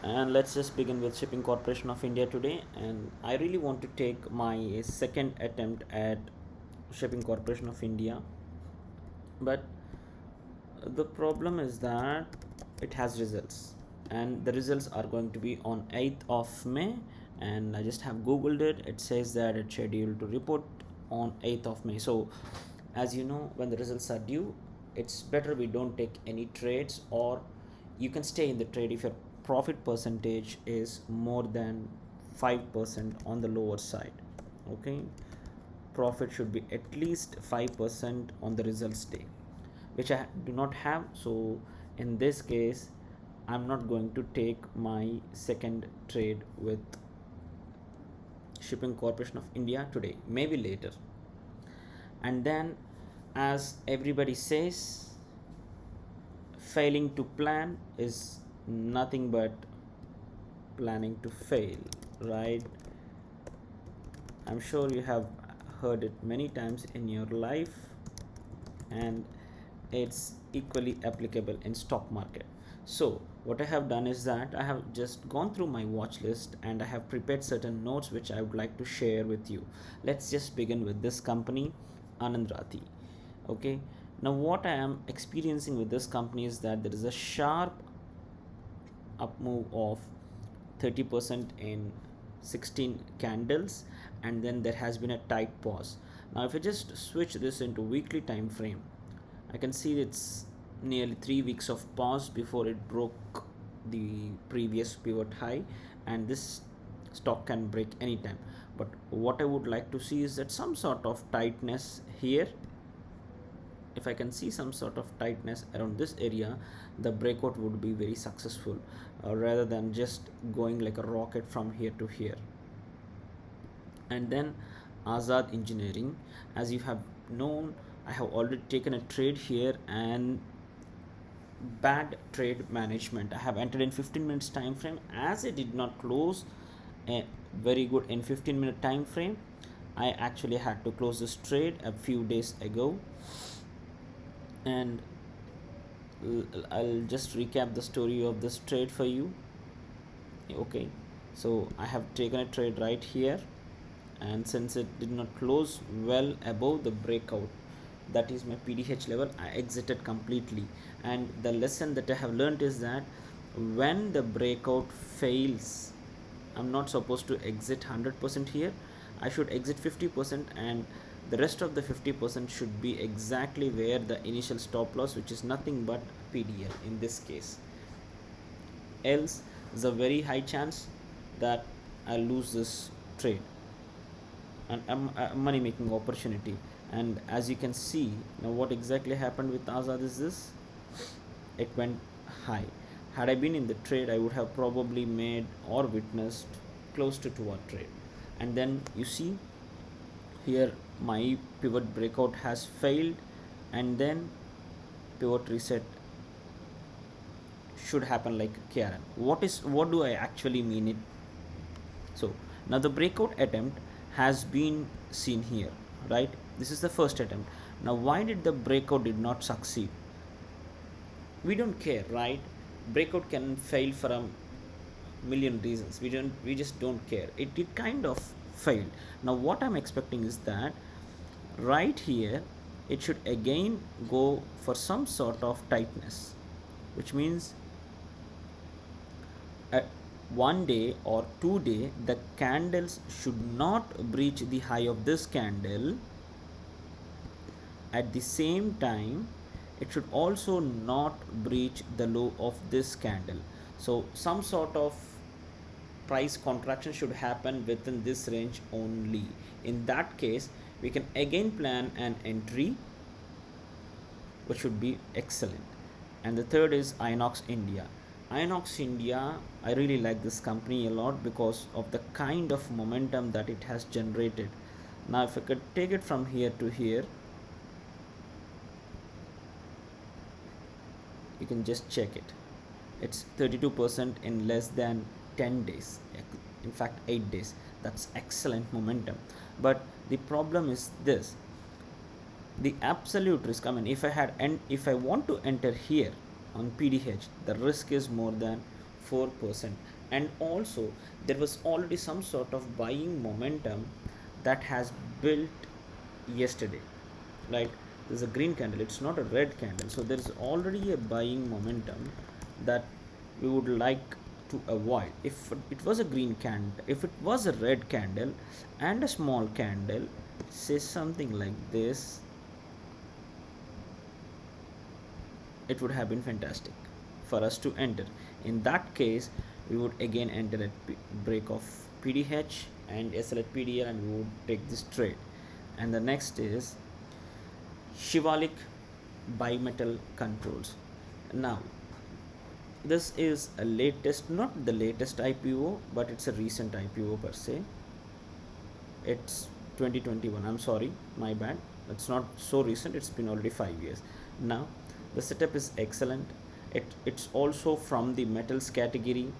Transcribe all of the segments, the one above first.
And let's just begin with Shipping Corporation of India today. And I really want to take my second attempt at Shipping Corporation of India, but the problem is that it has results, and the results are going to be on 8th of May. And I just have googled it. It says that it's scheduled to report on 8th of May. So as you know, when the results are due, it's better we don't take any trades, or you can stay in the trade if your profit percentage is more than 5% on the lower side. Okay, profit should be at least 5% on the results day, which I do not have. So in this case, I'm not going to take my second trade with Shipping Corporation of India today, maybe later. And then, as everybody says, failing to plan is nothing but planning to fail, right? I'm sure you have heard it many times in your life, and it's equally applicable in stock market. So what I have done is that I have just gone through my watch list and I have prepared certain notes which I would like to share with you. Let's just begin with this company, Anand Rathi. Okay, now what I am experiencing with this company is that there is a sharp up move of 30% in 16 candles, and then there has been a tight pause. Now if I just switch this into weekly time frame, I can see it's nearly 3 weeks of pause before it broke the previous pivot high, and this stock can break anytime. But what I would like to see is that some sort of tightness here. If I can see some sort of tightness around this area, the breakout would be very successful, rather than just going like a rocket from here to here. And then Azad Engineering, as you have known, I have already taken a trade here, and bad trade management. I have entered in 15 minutes time frame, as it did not close very good in 15-minute time frame. I actually had to close this trade a few days ago. And I'll just recap the story of this trade for you. Okay, so I have taken a trade right here, and since it did not close well above the breakout, that is my PDH level, I exited completely. And the lesson that I have learned is that when the breakout fails, I'm not supposed to exit 100% here. I should exit 50%, and the rest of the 50% should be exactly where the initial stop loss, which is nothing but PDL in this case. Else, there's a very high chance that I lose this trade, and a money making opportunity. And as you can see, now what exactly happened with Azad is this: it went high. Had I been in the trade, I would have probably made or witnessed close to 2 hour trade. And then you see here my pivot breakout has failed, and then pivot reset should happen like Karen. What do I actually mean it? So now the breakout attempt has been seen here, right? This is the first attempt. Now why did the breakout did not succeed? We don't care, right? Breakout can fail for a million reasons. We just don't care. It kind of failed. Now what I'm expecting is that right here it should again go for some sort of tightness, which means at 1 day or 2 day the candles should not breach the high of this candle. At the same time, it should also not breach the low of this candle. So some sort of price contraction should happen within this range only. In that case, we can again plan an entry, which should be excellent. And the third is Inox India. Inox India, I really like this company a lot because of the kind of momentum that it has generated. Now if I could take it from here to here, you can just check it. It's 32% in less than 10 days, in fact 8 days. That's excellent momentum. But the problem is this: the absolute risk, I mean, if I want to enter here on PDH, the risk is more than 4%. And also there was already some sort of buying momentum that has built yesterday, right? There's a green candle, it's not a red candle, so there's already a buying momentum that we would like to avoid. If it was a green candle, if it was a red candle and a small candle, say something like this, it would have been fantastic for us to enter. In that case, we would again enter at break of PDH and SL at PDL, and we would take this trade. And the next is Shivalik bimetal controls. Now, this is a latest, not the latest IPO, but it's a recent IPO per se. It's 2021. I'm sorry, my bad. It's not so recent. It's been already 5 years. Now, the setup is excellent. It's also from the metals category,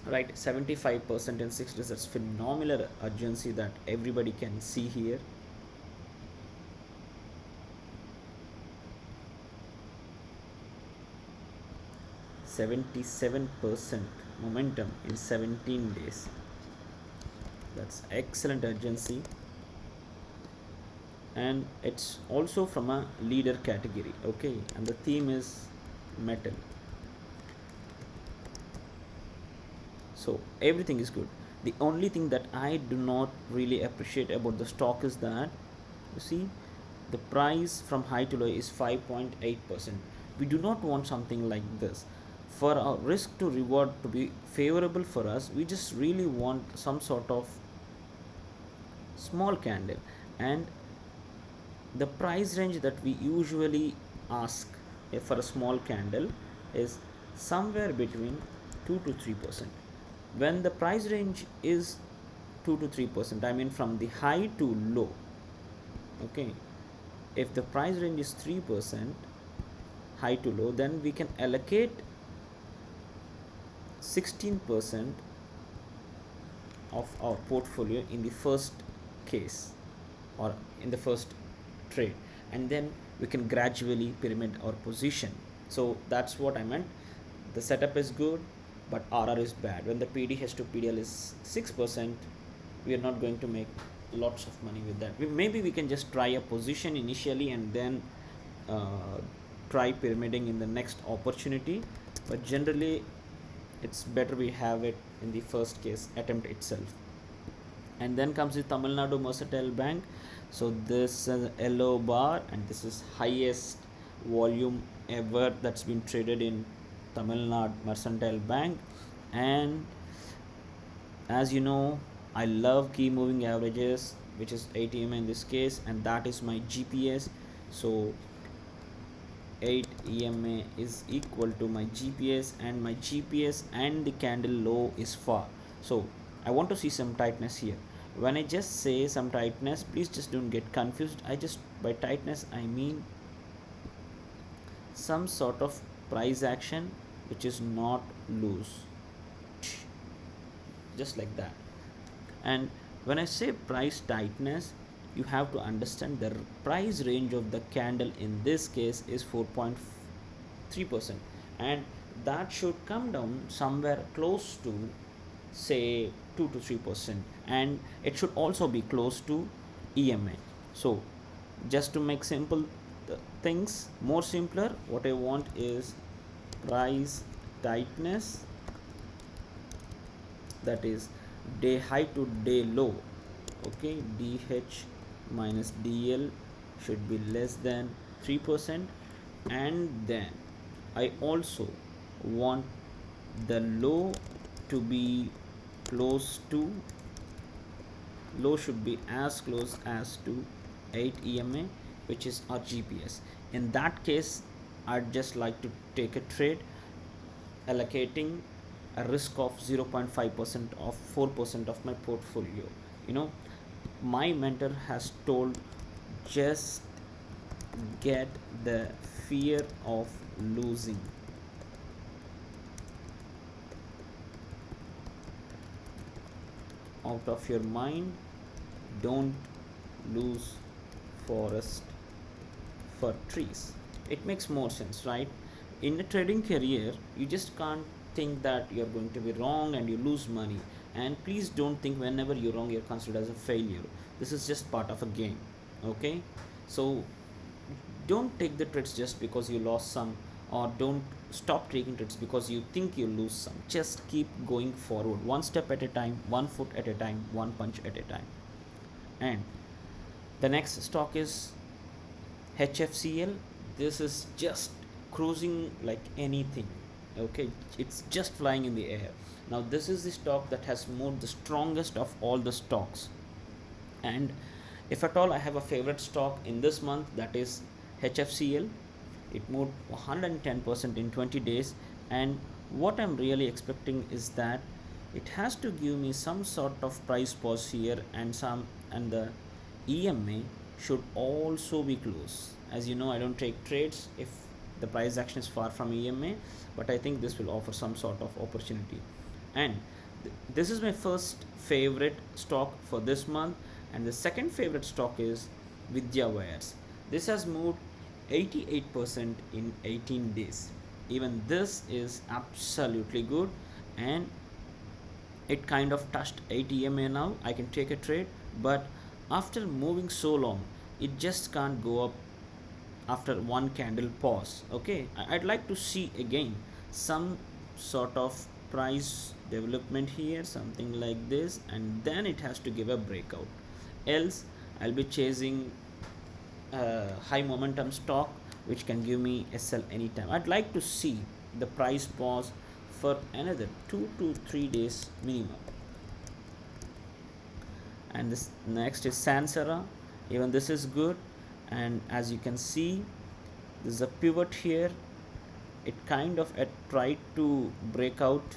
right? 75% in 6 days. That's phenomenal urgency that everybody can see here. 77% momentum in 17 days. That's excellent urgency. And it's also from a leader category, okay? And the theme is metal. So everything is good. The only thing that I do not really appreciate about the stock is that, you see, the price from high to low is 5.8%. We do not want something like this. For our risk to reward to be favorable for us, we just really want some sort of small candle. And the price range that we usually ask for a small candle is somewhere between 2 to 3%. When the price range is 2 to 3%, I mean from the high to low, okay? If the price range is 3% high to low, then we can allocate 16% of our portfolio in the first case or in the first trade, and then we can gradually pyramid our position. So that's what I meant. The setup is good, but RR is bad. When the PDH to PDL is 6%, we are not going to make lots of money with that. Maybe we can just try a position initially and then try pyramiding in the next opportunity, but generally it's better we have it in the first case attempt itself. And then comes the Tamil Nadu Mercantile Bank. So this is yellow bar, and this is highest volume ever that's been traded in Tamil Nadu Mercantile Bank. And as you know, I love key moving averages, which is 8 EMA in this case, and that is my GPS. So 8 EMA is equal to my GPS, and my GPS and the candle low is far. So I want to see some tightness here. When I just say some tightness, please just don't get confused. By tightness I mean some sort of price action which is not loose, just like that. And when I say price tightness, you have to understand the price range of the candle in this case is 4.3%, and that should come down somewhere close to say 2 to 3%, and it should also be close to EMA. So just to make simple things more simpler, what I want is price tightness, that is day high to day low, okay? DH minus DL should be less than 3%, and then I also want the low to be close to, low should be as close as to 8 EMA, which is our GPS. In that case, I'd just like to take a trade allocating a risk of 0.5% of 4% of my portfolio. You know, my mentor has told, just get the fear of losing out of your mind. Don't lose forest for trees. It makes more sense, right? In a trading career, you just can't think that you're going to be wrong and you lose money. And please don't think whenever you're wrong you're considered as a failure. This is just part of a game. Okay, so don't take the trades just because you lost some, or don't stop taking trades because you think you lose some. Just keep going forward, one step at a time, one foot at a time, one punch at a time. And the next stock is HFCL. This is just cruising like anything. Okay, it's just flying in the air. Now this is the stock that has moved the strongest of all the stocks. And if at all I have a favorite stock in this month, that is HFCL. It moved 110% in 20 days. And what I'm really expecting is that it has to give me some sort of price pause here, and the EMA should also be close. As you know, I don't take trades if the price action is far from EMA, but I think this will offer some sort of opportunity. And this is my first favorite stock for this month. And the second favorite stock is Vidya Wires. This has moved 88% in 18 days. Even this is absolutely good, and it kind of touched 8 EMA. Now I can take a trade, but after moving so long, it just can't go up after one candle pause. Okay, I'd like to see again some sort of price development here, something like this, and then it has to give a breakout. Else I'll be chasing high momentum stock which can give me SL anytime. I'd like to see the price pause for another 2 to 3 days minimum. And this next is Sansera. Even this is good, and as you can see, there's a pivot here. It kind of tried to break out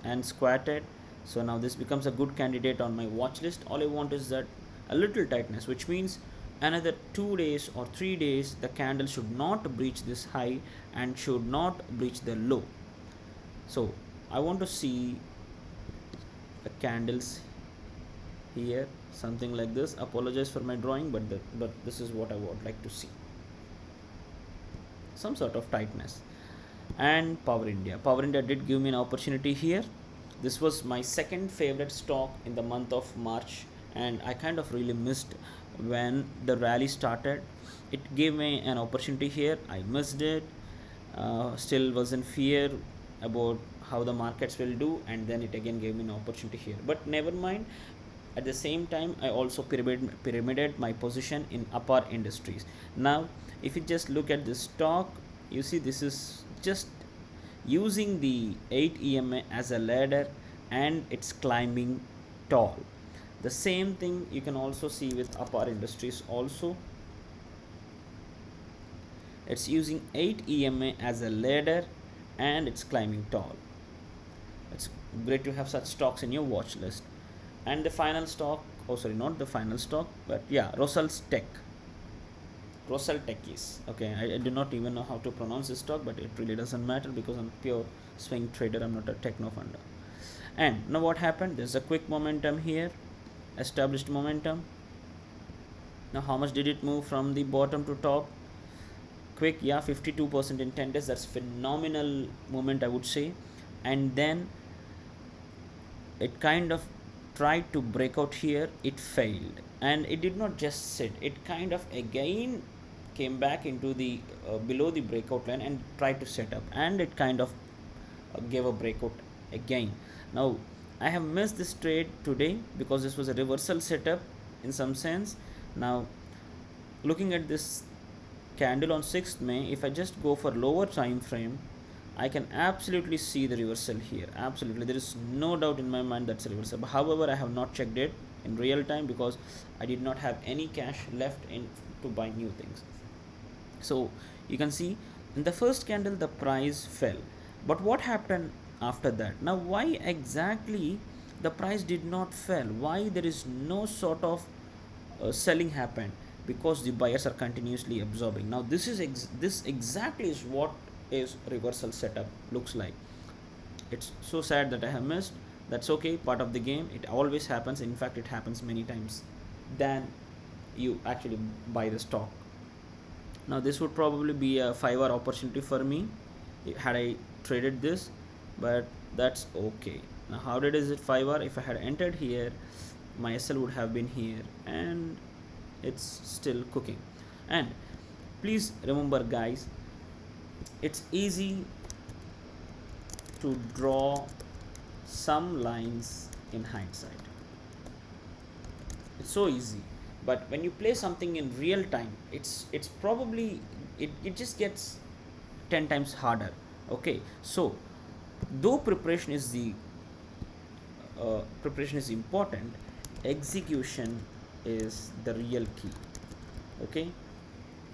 and squatted. So now this becomes a good candidate on my watch list. All I want is that a little tightness, which means another 2 days or 3 days the candle should not breach this high and should not breach the low. So I want to see the candles here, something like this. Apologize for my drawing, but this is what I would like to see, some sort of tightness. And Power India did give me an opportunity here. This was my second favorite stock in the month of March, and I kind of really missed when the rally started. It gave me an opportunity here. I missed it. Still was in fear about how the markets will do, and then it again gave me an opportunity here. But never mind. At the same time, I also pyramided my position in Apar Industries. Now, if you just look at this stock, you see this is just using the 8 EMA as a ladder, and it's climbing tall. The same thing you can also see with Apar Industries also. It's using 8 EMA as a ladder and it's climbing tall. It's great to have such stocks in your watch list. And the final stock, oh sorry, not the final stock, but yeah, Rosal's Tech. Rosal Techies. Okay, I do not even know how to pronounce this stock, but it really doesn't matter because I'm pure swing trader. I'm not a techno funder. And now what happened? There's a quick momentum here, established momentum. Now how much did it move from the bottom to top? Quick, yeah, 52% in 10 days. That's phenomenal movement, I would say. And then it kind of tried to break out here. It failed, and it did not just sit. It kind of again came back into the below the breakout line and tried to set up, and it kind of gave a breakout again. Now I have missed this trade today because this was a reversal setup in some sense. Now looking at this candle on 6th May, if I just go for lower time frame, I can absolutely see the reversal here. Absolutely, there is no doubt in my mind that's a reversal. However, I have not checked it in real time because I did not have any cash left in to buy new things. So you can see in the first candle the price fell, but what happened after that? Now why exactly the price did not fell? Why there is no sort of selling happened? Because the buyers are continuously absorbing. Now this is this exactly is what is reversal setup looks like. It's so sad that I have missed. That's okay, part of the game. It always happens. In fact, it happens many times than you actually buy the stock. Now this would probably be a 5 hour opportunity for me had I traded this, but that's okay. Now how did is it 5 hour? If I had entered here, my SL would have been here, and it's still cooking. And please remember guys, it's easy to draw some lines in hindsight. It's so easy, but when you play something in real time, it's probably, it just gets 10 times harder. Okay, so though preparation is important, execution is the real key. Okay,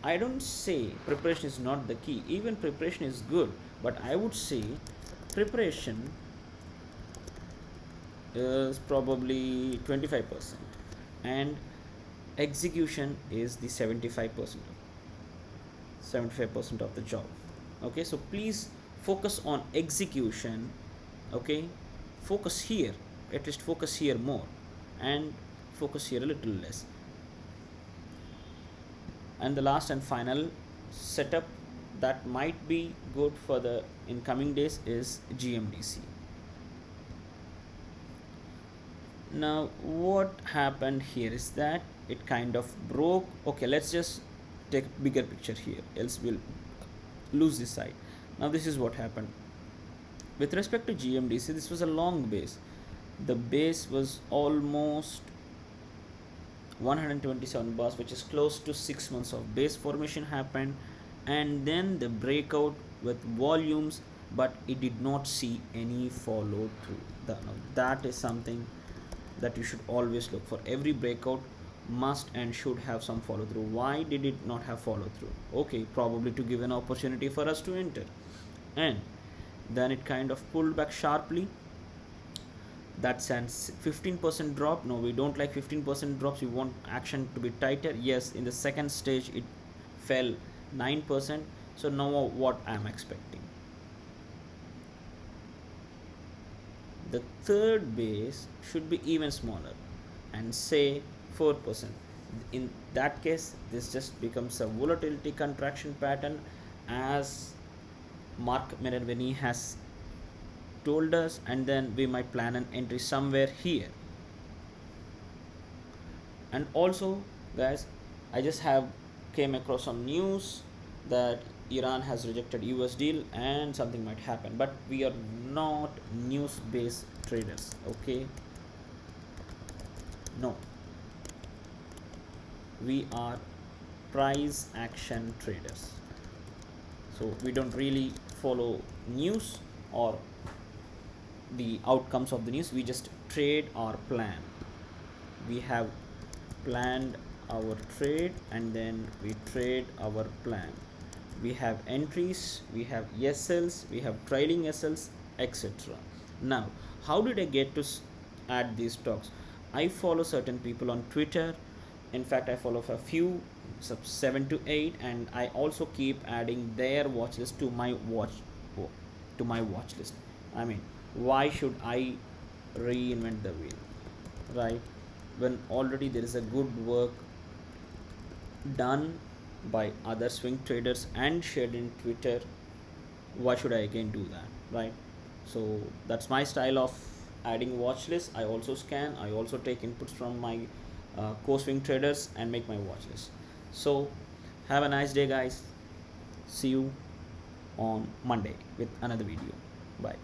I don't say preparation is not the key, even preparation is good, but I would say preparation is probably 25% and execution is the 75% of the job. Okay, so please focus on execution. Okay, focus here, at least focus here more, and focus here a little less. And the last and final setup that might be good for the incoming days is GMDC. Now what happened here is that it kind of broke. Okay, let's just take bigger picture here, else we'll lose this side. Now this is what happened with respect to GMDC. This was a long base. The base was almost 127 bars, which is close to 6 months of base formation happened, and then the breakout with volumes, but it did not see any follow through. That is something that you should always look for. Every breakout must and should have some follow through. Why did it not have follow through? Okay, probably to give an opportunity for us to enter, and then it kind of pulled back sharply. That's a 15% drop. No, we don't like 15% drops. We want action to be tighter. Yes, in the second stage it fell 9%. So now what I'm expecting, the third base should be even smaller, and say 4%. In that case, this just becomes a volatility contraction pattern, as Mark Minervini has told us, and then we might plan an entry somewhere here. And also guys, I just have came across some news that Iran has rejected US deal and something might happen, but we are not news based traders. Okay, no, we are price action traders. So we don't really follow news or the outcomes of the news. We just trade our plan. We have planned our trade, and then we trade our plan. We have entries, we have SLs, we have trailing SLs, etc. Now how did I get to add these stocks? I follow certain people on Twitter. In fact, I follow a few, 7 to 8, and I also keep adding their watch list to my watch list. I mean, why should I reinvent the wheel, right, when already there is a good work done by other swing traders and shared in Twitter? Why should I again do that, right? So that's my style of adding watch list. I also scan, I also take inputs from my co-swing traders and make my watch list. So have a nice day guys. See you on Monday with another video. Bye.